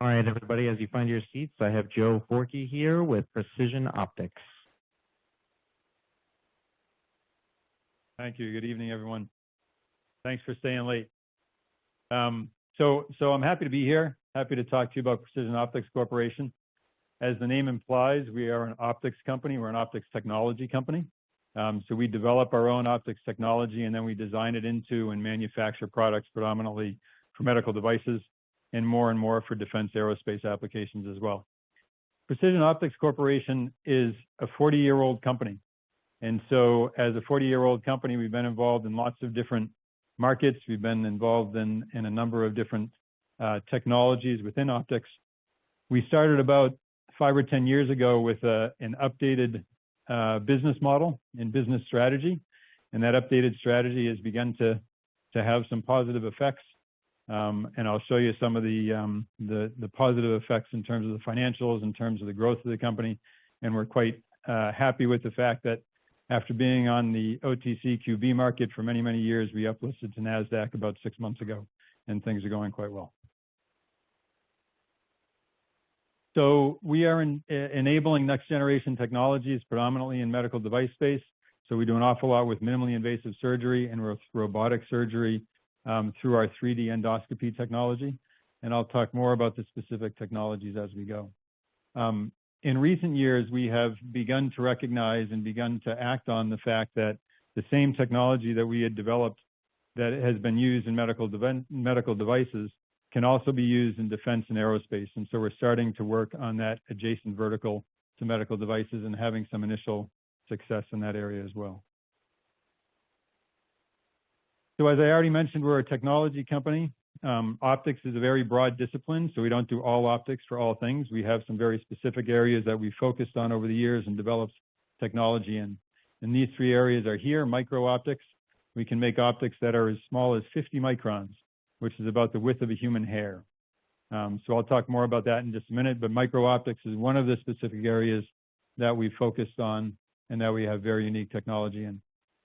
All right, everybody, as you find your seats, I have Joe Forkey here with Precision Optics. Thank you. Good evening, everyone. Thanks for staying late. So I'm happy to be here, happy to talk to you about Precision Optics Corporation. As the name implies, we are an optics company. We're an optics technology company. So we develop our own optics technology, and then we design it into and manufacture products predominantly for medical devices and more for defense aerospace applications as well. Precision Optics Corporation is a 40-year-old company. And so as a 40-year-old company, we've been involved in lots of different markets. We've been involved in a number of different technologies within optics. We started about 5 or 10 years ago with an updated business model and business strategy. And that updated strategy has begun to have some positive effects. And I'll show you some of the positive effects in terms of the financials, in terms of the growth of the company. And we're quite happy with the fact that after being on the OTCQB market for many, many years, we uplisted to NASDAQ about 6 months ago, and things are going quite well. So we are enabling next generation technologies, predominantly in medical device space. So we do an awful lot with minimally invasive surgery and robotic surgery through our 3D endoscopy technology. And I'll talk more about the specific technologies as we go. In recent years, we have begun to recognize and begun to act on the fact that the same technology that we had developed that has been used in medical devices can also be used in defense and aerospace. And so we're starting to work on that adjacent vertical to medical devices and having some initial success in that area as well. So as I already mentioned, we're a technology company. Optics is a very broad discipline, so we don't do all optics for all things. We have some very specific areas that we focused on over the years and developed technology in. And these 3 areas are here: micro optics. We can make optics that are as small as 50 microns, which is about the width of a human hair. So I'll talk more about that in just a minute, but micro optics is one of the specific areas that we focused on and that we have very unique technology in.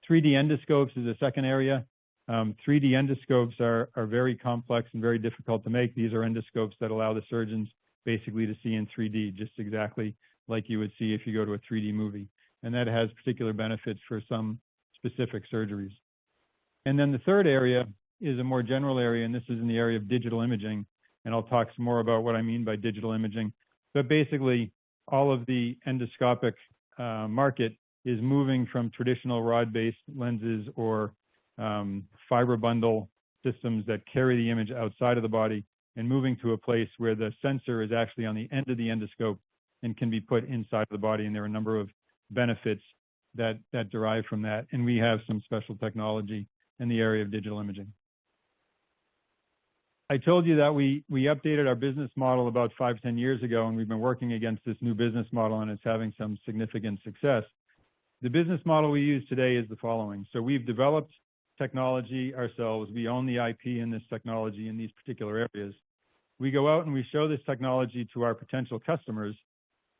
3D endoscopes is a second area. 3D endoscopes are very complex and very difficult to make. These are endoscopes that allow the surgeons basically to see in 3D, just exactly like you would see if you go to a 3D movie. And that has particular benefits for some specific surgeries. And then the third area is a more general area, and this is in the area of digital imaging. And I'll talk some more about what I mean by digital imaging. But basically, all of the endoscopic market is moving from traditional rod-based lenses or fiber bundle systems that carry the image outside of the body and moving to a place where the sensor is actually on the end of the endoscope and can be put inside the body. And there are a number of benefits that derive from that. And we have some special technology in the area of digital imaging. I told you that we updated our business model about 5-10 years ago, and we've been working against this new business model, and it's having some significant success. The business model we use today is the following. So we've developed technology ourselves. We own the IP in this technology in these particular areas. We go out and we show this technology to our potential customers.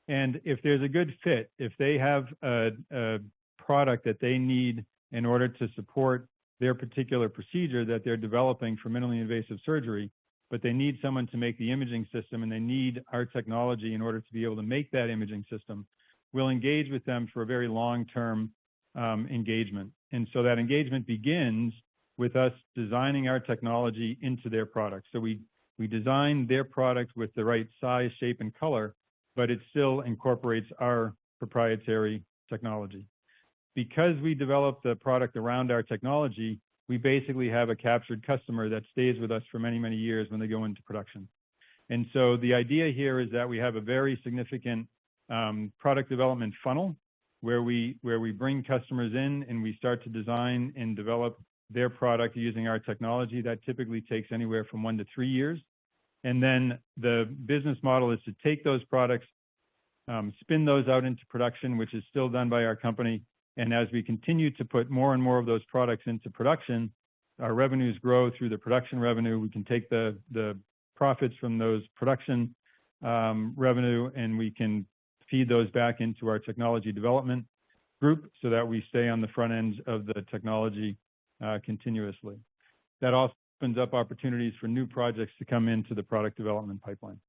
And if there's a good fit, if they have a product that they need in order to support their particular procedure that they're developing for minimally invasive surgery, but they need someone to make the imaging system and they need our technology in order to be able to make that imaging system, we'll engage with them for a very long-term engagement. And so that engagement begins with us designing our technology into their product. So we design their product with the right size, shape, and color, but it still incorporates our proprietary technology. Because we developed the product around our technology, we basically have a captured customer that stays with us for many, many years when they go into production. And so the idea here is that we have a very significant product development funnel where we bring customers in and we start to design and develop their product using our technology. That typically takes anywhere from 1 to 3 years. And then the business model is to take those products, spin those out into production, which is still done by our company. And as we continue to put more and more of those products into production, our revenues grow through the production revenue. We can take the profits from those production revenue and we can feed those back into our technology development group so that we stay on the front end of the technology continuously. That also opens up opportunities for new projects to come into the product development pipeline.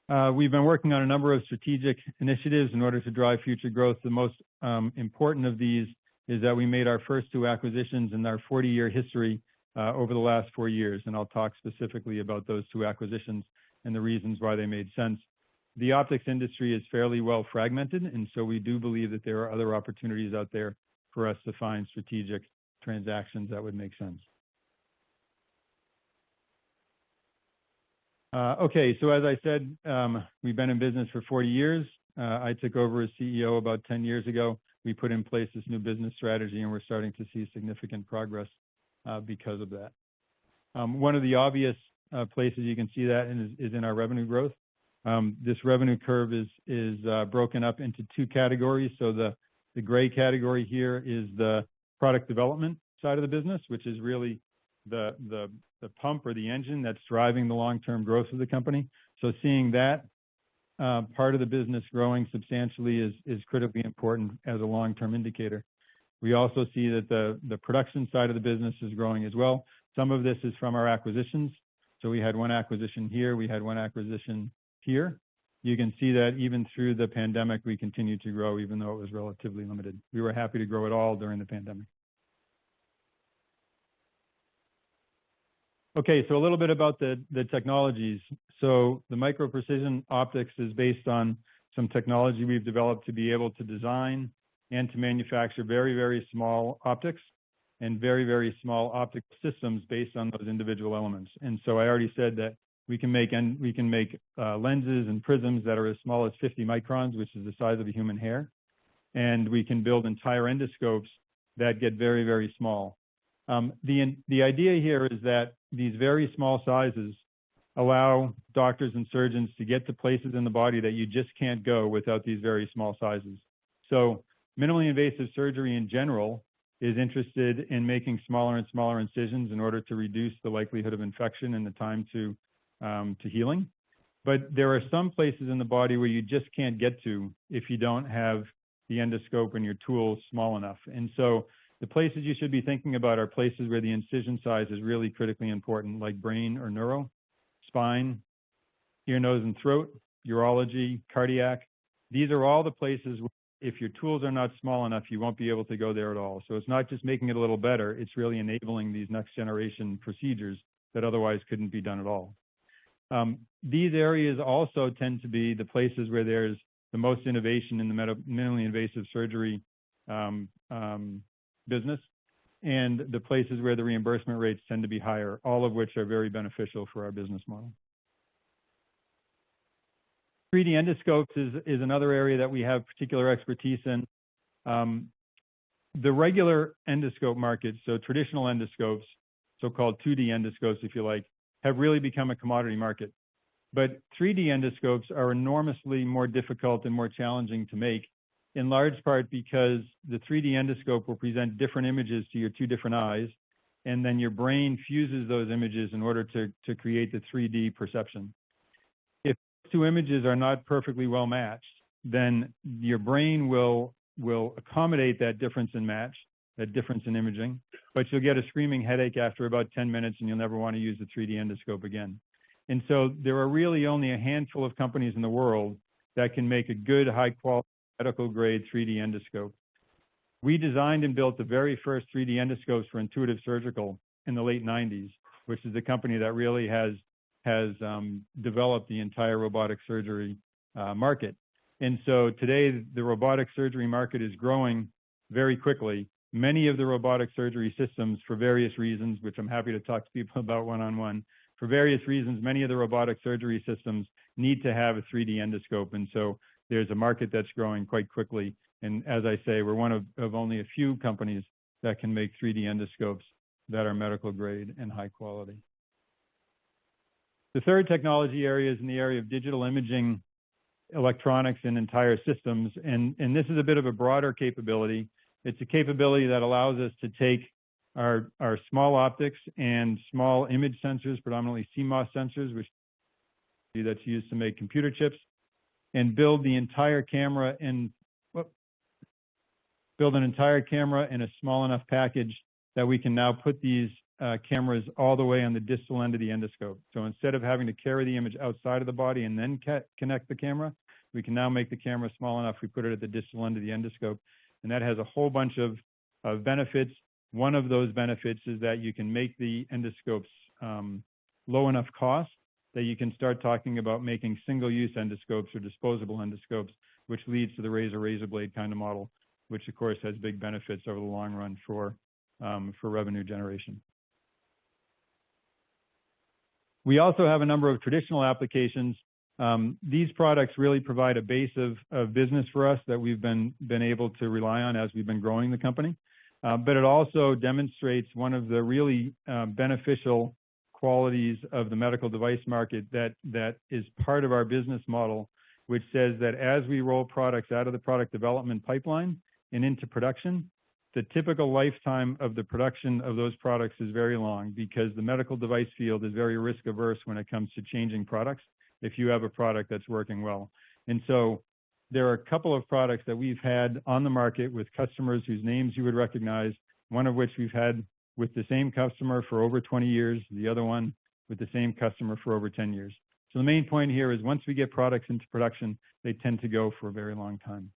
We've been working on a number of strategic initiatives in order to drive future growth. The most important of these is that we made our first 2 acquisitions in our 40-year history over the last 4 years, and I'll talk specifically about those 2 acquisitions and the reasons why they made sense. The optics industry is fairly well fragmented, and so we do believe that there are other opportunities out there for us to find strategic transactions that would make sense. Okay, so as I said, we've been in business for 40 years. I took over as CEO about 10 years ago. We put in place this new business strategy, and we're starting to see significant progress because of that. One of the obvious places you can see that is in our revenue growth. This revenue curve is broken up into 2 categories. So the gray category here is the product development side of the business, which is really the pump or the engine that's driving the long-term growth of the company. So seeing that part of the business growing substantially is critically important as a long-term indicator. We also see that the production side of the business is growing as well. Some of this is from our acquisitions. So we had 1 acquisition here, we had 1 acquisition here. You can see that even through the pandemic, we continued to grow, even though it was relatively limited. We were happy to grow it all during the pandemic. Okay, so a little bit about the technologies. So the micro precision optics is based on some technology we've developed to be able to design and to manufacture very, very small optics and very, very small optic systems based on those individual elements. And so I already said that we can make lenses and prisms that are as small as 50 microns, which is the size of a human hair. And we can build entire endoscopes that get very, very small. The idea here is that these very small sizes allow doctors and surgeons to get to places in the body that you just can't go without these very small sizes. So minimally invasive surgery in general is interested in making smaller and smaller incisions in order to reduce the likelihood of infection and the time to healing. But there are some places in the body where you just can't get to if you don't have the endoscope and your tools small enough. And so the places you should be thinking about are places where the incision size is really critically important, like brain or neuro, spine, ear, nose, and throat, urology, cardiac. These are all the places where if your tools are not small enough, you won't be able to go there at all. So it's not just making it a little better, it's really enabling these next generation procedures that otherwise couldn't be done at all. These areas also tend to be the places where there's the most innovation in the minimally invasive surgery business, and the places where the reimbursement rates tend to be higher, all of which are very beneficial for our business model. 3D endoscopes is another area that we have particular expertise in. The regular endoscope market, so traditional endoscopes, so-called 2D endoscopes, if you like, have really become a commodity market. But 3D endoscopes are enormously more difficult and more challenging to make, in large part because the 3D endoscope will present different images to your 2 different eyes, and then your brain fuses those images in order to create the 3D perception. If 2 images are not perfectly well matched, then your brain will accommodate that difference in match, that difference in imaging, but you'll get a screaming headache after about 10 minutes and you'll never want to use the 3D endoscope again. And so there are really only a handful of companies in the world that can make a good, high-quality, medical-grade 3D endoscope. We designed and built the very first 3D endoscopes for Intuitive Surgical in the late 90s, which is the company that really has developed the entire robotic surgery market. And so today, the robotic surgery market is growing very quickly. Many of the robotic surgery systems, for various reasons, which I'm happy to talk to people about one-on-one, for various reasons, many of the robotic surgery systems need to have a 3D endoscope. And so there's a market that's growing quite quickly. And as I say, we're one of only a few companies that can make 3D endoscopes that are medical grade and high quality. The third technology area is in the area of digital imaging, electronics, and entire systems. And this is a bit of a broader capability. It's a capability that allows us to take our small optics and small image sensors, predominantly CMOS sensors, which that's used to make computer chips, and build an entire camera in a small enough package that we can now put these cameras all the way on the distal end of the endoscope. So instead of having to carry the image outside of the body and then connect the camera, we can now make the camera small enough. We put it at the distal end of the endoscope. And that has a whole bunch of benefits. One of those benefits is that you can make the endoscopes low enough cost that you can start talking about making single-use endoscopes or disposable endoscopes, which leads to the razor blade kind of model, which of course has big benefits over the long run for revenue generation. We also have a number of traditional applications. These products really provide a base of business for us that we've been able to rely on as we've been growing the company. But it also demonstrates one of the really beneficial qualities of the medical device market that is part of our business model, which says that as we roll products out of the product development pipeline and into production, the typical lifetime of the production of those products is very long, because the medical device field is very risk averse when it comes to changing products if you have a product that's working well. And so there are a couple of products that we've had on the market with customers whose names you would recognize, one of which we've had with the same customer for over 20 years, the other one with the same customer for over 10 years. So the main point here is once we get products into production, they tend to go for a very long time.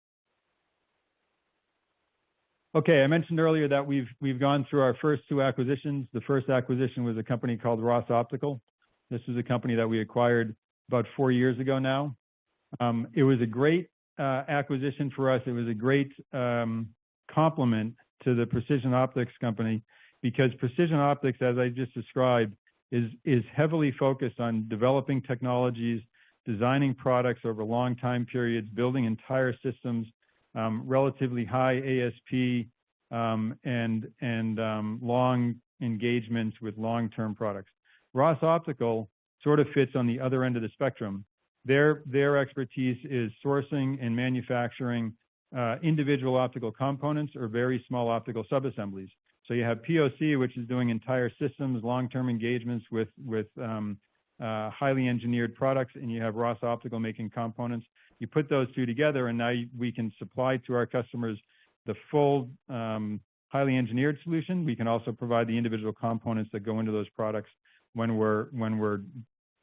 Okay, I mentioned earlier that we've gone through our first two acquisitions. The first acquisition was a company called Ross Optical. This is a company that we acquired about 4 years ago now. It was a great acquisition for us. It was a great complement to the Precision Optics company, because Precision Optics, as I just described, is heavily focused on developing technologies, designing products over long time periods, building entire systems, relatively high ASP, and long engagements with long-term products. Ross Optical sort of fits on the other end of the spectrum. Their expertise is sourcing and manufacturing individual optical components or very small optical subassemblies. So you have POCI, which is doing entire systems, long-term engagements with highly engineered products, and you have Ross Optical making components. You put those two together, and now we can supply to our customers the full highly engineered solution. We can also provide the individual components that go into those products when we're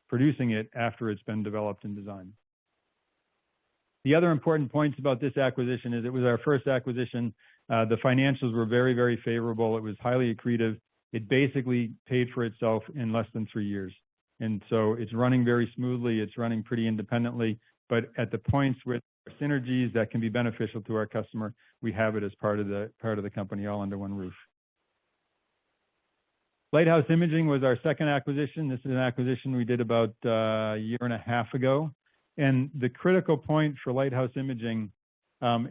producing it after it's been developed and designed. The other important points about this acquisition is it was our first acquisition. The financials were very, very favorable. It was highly accretive. It basically paid for itself in less than 3 years. And so it's running very smoothly. It's running pretty independently, but at the points where there are synergies that can be beneficial to our customer, we have it as part of the company all under one roof. Lighthouse Imaging was our second acquisition. This is an acquisition we did about a year and a half ago. And the critical point for Lighthouse Imaging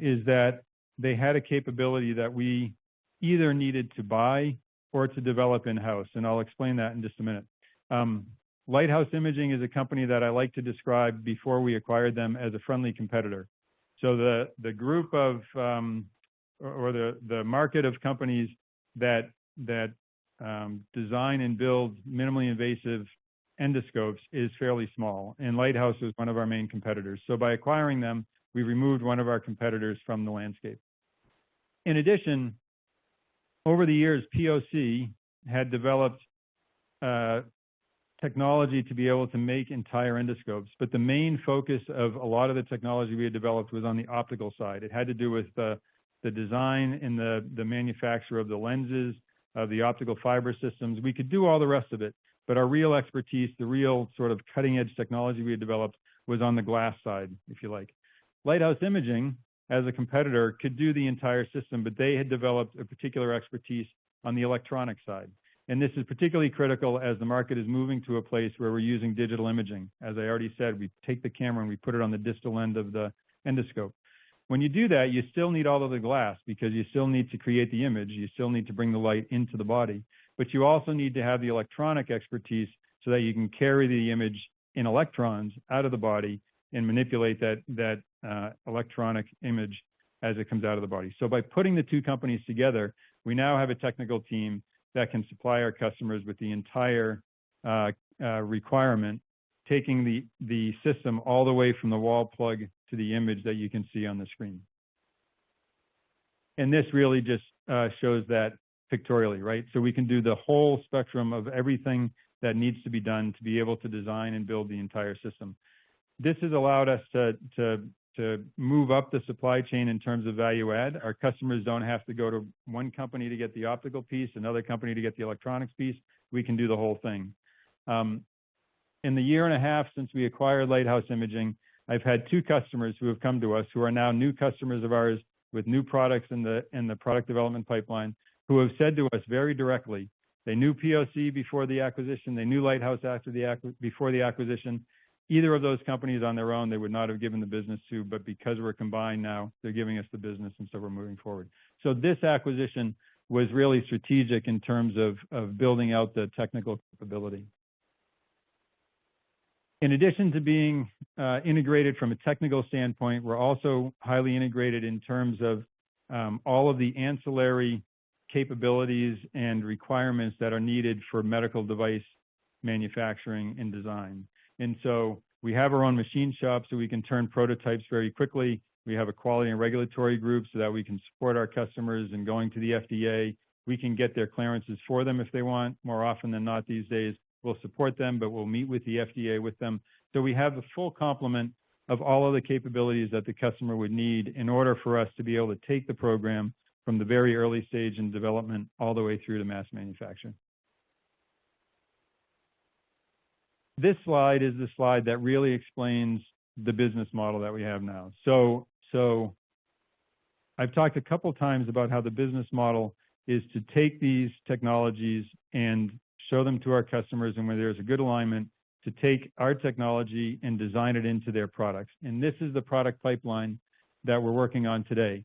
is that they had a capability that we either needed to buy or to develop in-house. And I'll explain that in just a minute. Lighthouse Imaging is a company that I like to describe before we acquired them as a friendly competitor. So the group of, or the market of companies that design and build minimally invasive endoscopes is fairly small, and Lighthouse was one of our main competitors. So by acquiring them, we removed one of our competitors from the landscape. In addition, over the years, POCI had developed technology to be able to make entire endoscopes, but the main focus of a lot of the technology we had developed was on the optical side. It had to do with the design and the manufacture of the lenses, of the optical fiber systems. We could do all the rest of it, but our real expertise, the real sort of cutting edge technology we had developed was on the glass side, if you like. Lighthouse Imaging, as a competitor, could do the entire system, but they had developed a particular expertise on the electronic side. And this is particularly critical as the market is moving to a place where we're using digital imaging. As I already said, we take the camera and we put it on the distal end of the endoscope. When you do that, you still need all of the glass because you still need to create the image. You still need to bring the light into the body, but you also need to have the electronic expertise so that you can carry the image in electrons out of the body and manipulate that electronic image as it comes out of the body. So by putting the two companies together, we now have a technical team that can supply our customers with the entire requirement, taking the system all the way from the wall plug to the image that you can see on the screen. And this really just shows that pictorially, right? So we can do the whole spectrum of everything that needs to be done to be able to design and build the entire system. This has allowed us to move up the supply chain in terms of value add. Our customers don't have to go to one company to get the optical piece, another company to get the electronics piece. We can do the whole thing. In the year and a half since we acquired Lighthouse Imaging, I've had 2 customers who have come to us who are now new customers of ours with new products in the product development pipeline, who have said to us very directly, they knew POC before the acquisition, they knew Lighthouse before the acquisition. Either of those companies on their own, they would not have given the business to, but because we're combined now, they're giving us the business, and so we're moving forward. So this acquisition was really strategic in terms of building out the technical capability. In addition to being integrated from a technical standpoint, we're also highly integrated in terms of all of the ancillary capabilities and requirements that are needed for medical device manufacturing and design. And so we have our own machine shop so we can turn prototypes very quickly. We have a quality and regulatory group so that we can support our customers in going to the FDA. We can get their clearances for them if they want. More often than not these days, we'll support them, but we'll meet with the FDA with them. So we have the full complement of all of the capabilities that the customer would need in order for us to be able to take the program from the very early stage in development all the way through to mass manufacturing. This slide is the slide that really explains the business model that we have now. So I've talked a couple times about how the business model is to take these technologies and show them to our customers, and where there's a good alignment, to take our technology and design it into their products. And this is the product pipeline that we're working on today.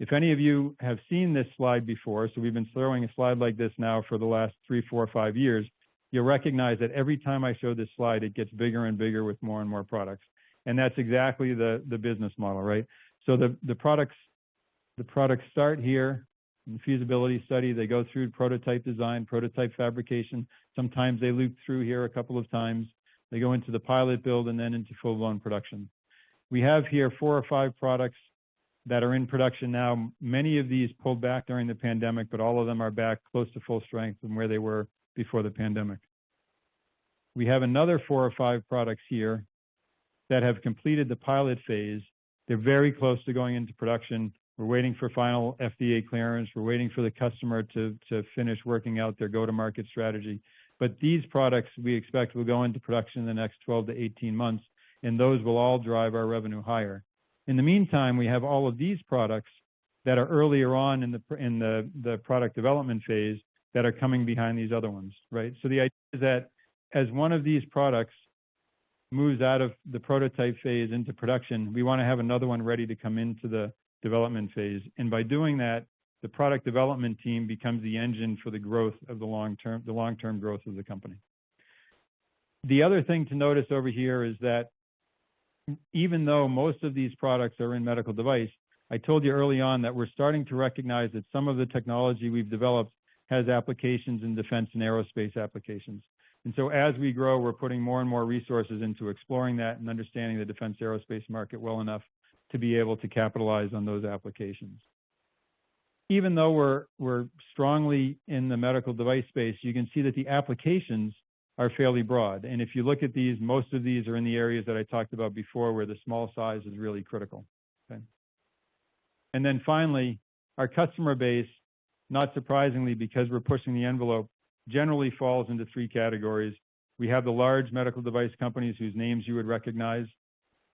If any of you have seen this slide before, so we've been throwing a slide like this now for the last 3, 4, 5 years, you'll recognize that every time I show this slide, it gets bigger and bigger with more and more products. And that's exactly the business model, right? So the products start here in the feasibility study. They go through prototype design, prototype fabrication. Sometimes they loop through here a couple of times. They go into the pilot build and then into full-blown production. We have here 4 or 5 products that are in production now. Many of these pulled back during the pandemic, but all of them are back close to full strength from where they were before the pandemic. We have another 4 or 5 products here that have completed the pilot phase. They're very close to going into production. We're waiting for final FDA clearance. We're waiting for the customer to finish working out their go-to-market strategy. But these products we expect will go into production in the next 12 to 18 months, and those will all drive our revenue higher. In the meantime, we have all of these products that are earlier on in the product development phase that are coming behind these other ones, right? So the idea is that as one of these products moves out of the prototype phase into production, we want to have another one ready to come into the development phase. And by doing that, the product development team becomes the engine for the growth of the long-term growth of the company. The other thing to notice over here is that even though most of these products are in medical device, I told you early on that we're starting to recognize that some of the technology we've developed has applications in defense and aerospace applications. And so as we grow, we're putting more and more resources into exploring that and understanding the defense aerospace market well enough to be able to capitalize on those applications. Even though we're strongly in the medical device space, you can see that the applications are fairly broad. And if you look at these, most of these are in the areas that I talked about before where the small size is really critical. Okay? And then finally, our customer base, not surprisingly, because we're pushing the envelope, generally falls into 3 categories. We have the large medical device companies whose names you would recognize.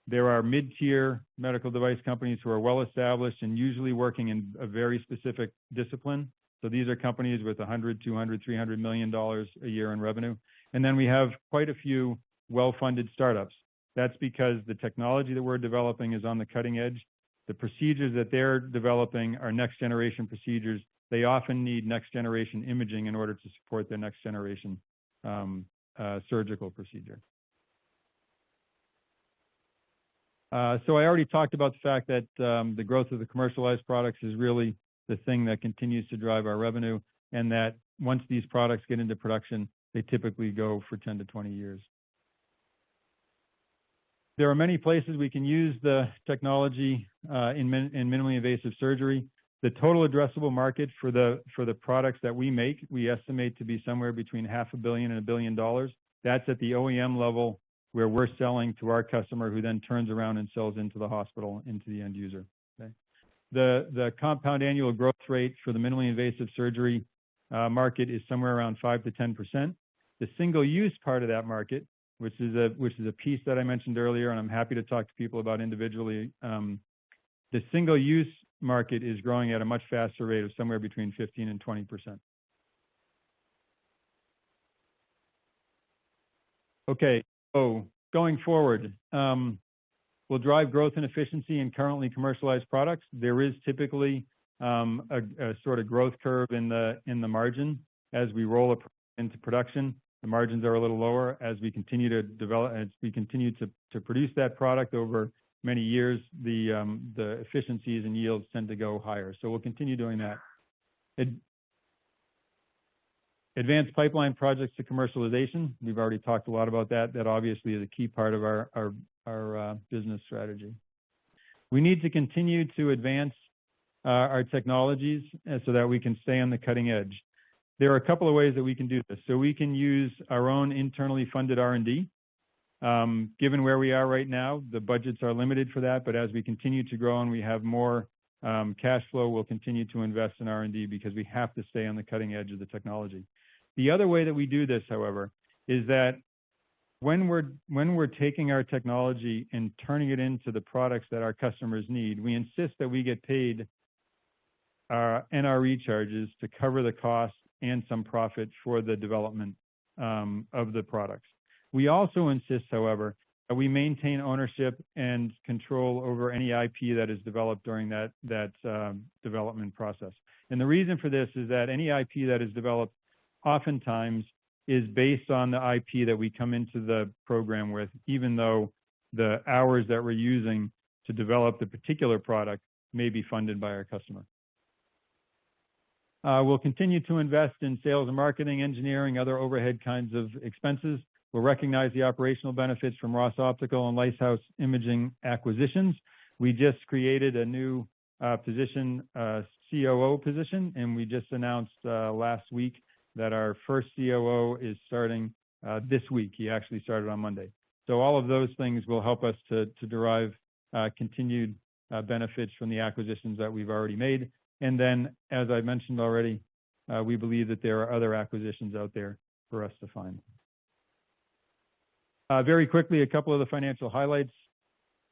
There are mid-tier medical device companies who are well established and usually working in a very specific discipline. So these are companies with $100, $200, $300 million a year in revenue. And then we have quite a few well-funded startups. That's because the technology that we're developing is on the cutting edge. The procedures that they're developing are next generation procedures. They often need next generation imaging in order to support their next generation surgical procedure. So I already talked about the fact that the growth of the commercialized products is really the thing that continues to drive our revenue, and that once these products get into production, they typically go for 10 to 20 years. There are many places we can use the technology in minimally invasive surgery. The total addressable market for the products that we make, we estimate to be somewhere between $500 million and $1 billion. That's at the OEM level where we're selling to our customer who then turns around and sells into the hospital, into the end user. Okay. The compound annual growth rate for the minimally invasive surgery market is somewhere around 5 to 10%. The single-use part of that market, which is a piece that I mentioned earlier, and I'm happy to talk to people about individually. The single-use market is growing at a much faster rate of somewhere between 15 and 20%. Okay, so going forward, we'll drive growth and efficiency in currently commercialized products. There is typically a sort of growth curve in the margin as we roll it into production. The margins are a little lower as we continue to develop, as we continue to produce that product over many years. The efficiencies and yields tend to go higher. So we'll continue doing that. Advanced pipeline projects to commercialization. We've already talked a lot about that. That obviously is a key part of our business strategy. We need to continue to advance our technologies so that we can stay on the cutting edge. There are a couple of ways that we can do this. So we can use our own internally funded R&D. Given where we are right now, the budgets are limited for that, but as we continue to grow and we have more cash flow, we'll continue to invest in R&D because we have to stay on the cutting edge of the technology. The other way that we do this, however, is that when we're taking our technology and turning it into the products that our customers need, we insist that we get paid NRE charges to cover the cost and some profit for the development of the products. We also insist, however, that we maintain ownership and control over any IP that is developed during that development process. And the reason for this is that any IP that is developed oftentimes is based on the IP that we come into the program with, even though the hours that we're using to develop the particular product may be funded by our customer. We'll continue to invest in sales and marketing, engineering, other overhead kinds of expenses. We'll recognize the operational benefits from Ross Optical and Lighthouse Imaging acquisitions. We just created a new position, COO position, and we just announced last week that our first COO is starting this week. He actually started on Monday. So all of those things will help us to derive continued benefits from the acquisitions that we've already made. And then, as I mentioned already, we believe that there are other acquisitions out there for us to find. Very quickly, a couple of the financial highlights.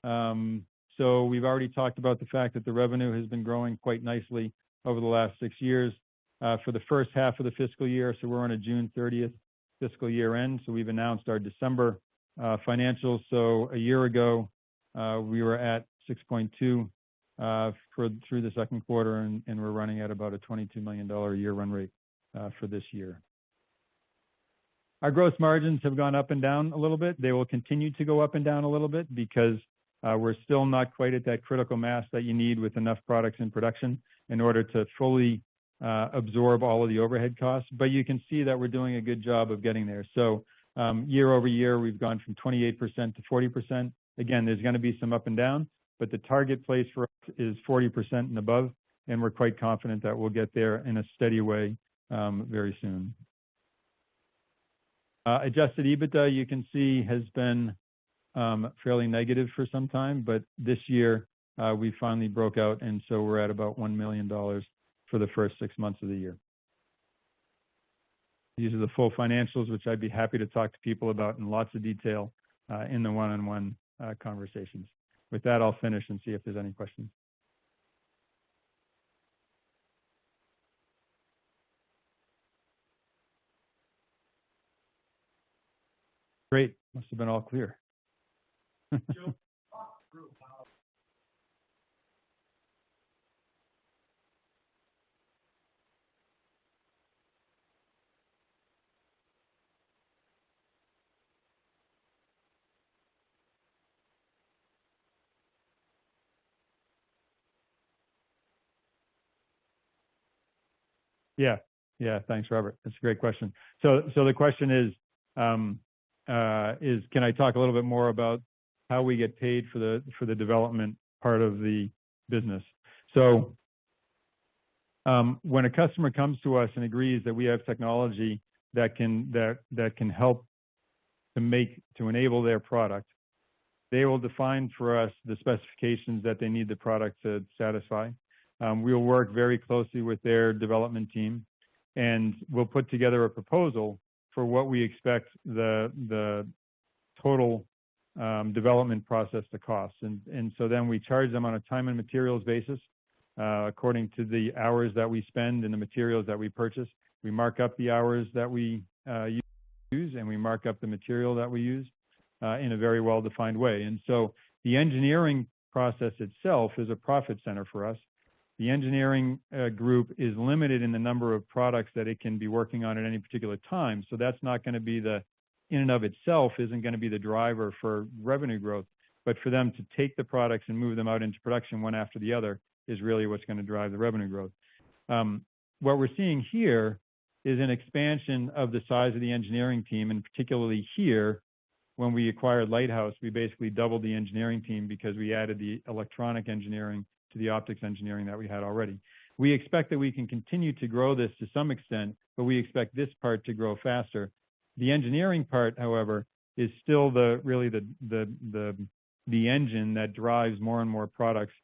So we've already talked about the fact that the revenue has been growing quite nicely over the last 6 years. For the first half of the fiscal year, so we're on a June 30th fiscal year end. So we've announced our December financials. So a year ago, we were at 6.2 through the second quarter, and we're running at about a $22 million a year run rate for this year. Our gross margins have gone up and down a little bit. They will continue to go up and down a little bit because we're still not quite at that critical mass that you need with enough products in production in order to fully absorb all of the overhead costs. But you can see that we're doing a good job of getting there. So year over year, we've gone from 28% to 40%. Again, there's going to be some up and down, but the target place for us is 40% and above, and we're quite confident that we'll get there in a steady way very soon. Adjusted EBITDA, you can see, has been fairly negative for some time, but this year we finally broke out, and so we're at about $1 million for the first 6 months of the year. These are the full financials, which I'd be happy to talk to people about in lots of detail in the one-on-one conversations. With that, I'll finish and see if there's any questions. Great. Must have been all clear. Yeah. Thanks, Robert. That's a great question. So the question is can I talk a little bit more about how we get paid for the development part of the business? So When a customer comes to us and agrees that we have technology that can help to enable their product, they will define for us the specifications that they need the product to satisfy. We'll work very closely with their development team, and we'll put together a proposal for what we expect the total development process to cost. And so then we charge them on a time and materials basis according to the hours that we spend and the materials that we purchase. We mark up the hours that we use, and we mark up the material that we use in a very well-defined way. And so the engineering process itself is a profit center for us. The engineering group is limited in the number of products that it can be working on at any particular time. So that's not going to be in and of itself isn't going to be the driver for revenue growth, but for them to take the products and move them out into production one after the other is really what's going to drive the revenue growth. What we're seeing here is an expansion of the size of the engineering team, and particularly here, when we acquired Lighthouse, we basically doubled the engineering team because we added the electronic engineering to the optics engineering that we had already. We expect that we can continue to grow this to some extent, but we expect this part to grow faster. The engineering part, however, is still really the engine that drives more and more products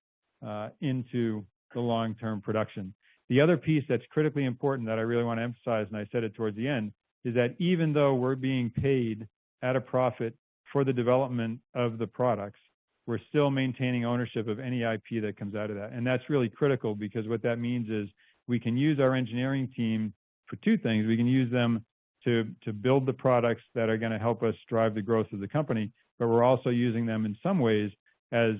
into the long-term production. The other piece that's critically important that I really want to emphasize, and I said it towards the end, is that even though we're being paid at a profit for the development of the products, we're still maintaining ownership of any IP that comes out of that. And that's really critical, because what that means is we can use our engineering team for two things. We can use them to build the products that are going to help us drive the growth of the company, but we're also using them in some ways as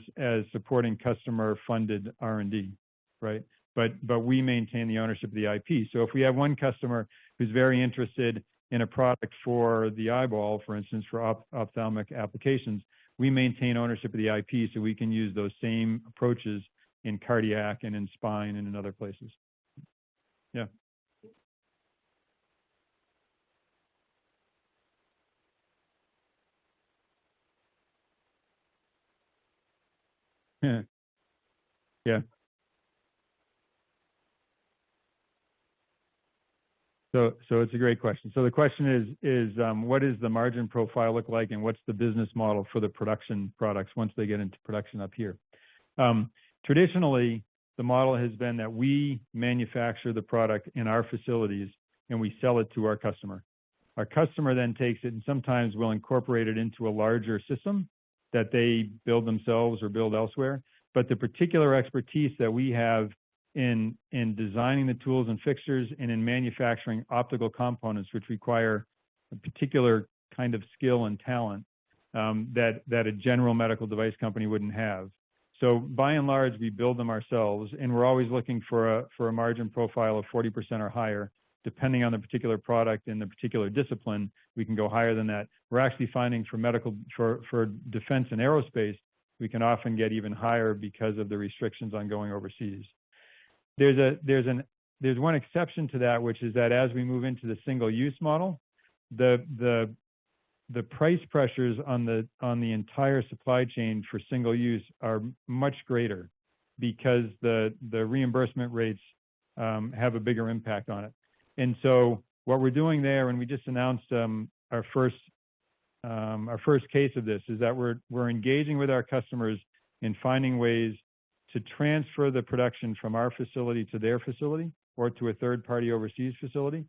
supporting customer-funded R&D, right? But we maintain the ownership of the IP. So if we have one customer who's very interested in a product for the eyeball, for instance, for ophthalmic applications, we maintain ownership of the IP, so we can use those same approaches in cardiac and in spine and in other places. Yeah. Yeah. Yeah. So it's a great question. So the question is what does the margin profile look like, and what's the business model for the production products once they get into production up here? Traditionally, the model has been that we manufacture the product in our facilities and we sell it to our customer. Our customer then takes it and sometimes will incorporate it into a larger system that they build themselves or build elsewhere. But the particular expertise that we have in designing the tools and fixtures and in manufacturing optical components, which require a particular kind of skill and talent that a general medical device company wouldn't have. So by and large, we build them ourselves, and we're always looking for a margin profile of 40% or higher. Depending on the particular product and the particular discipline, we can go higher than that. We're actually finding for defense and aerospace, we can often get even higher because of the restrictions on going overseas. There's one exception to that, which is that as we move into the single-use model, the price pressures on the entire supply chain for single-use are much greater because the reimbursement rates have a bigger impact on it. And so what we're doing there, and we just announced our first case of this, is that we're engaging with our customers in finding ways to transfer the production from our facility to their facility or to a third-party overseas facility,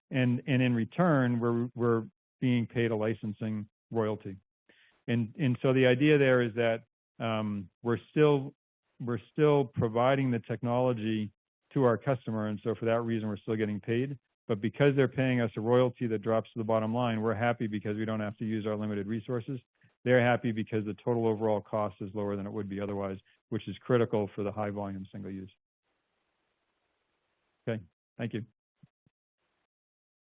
and in return we're being paid a licensing royalty. And so the idea there is that we're still providing the technology to our customer, and so for that reason we're still getting paid. But because they're paying us a royalty that drops to the bottom line, we're happy because we don't have to use our limited resources. They're happy because the total overall cost is lower than it would be otherwise, which is critical for the high volume single use. Okay, thank you.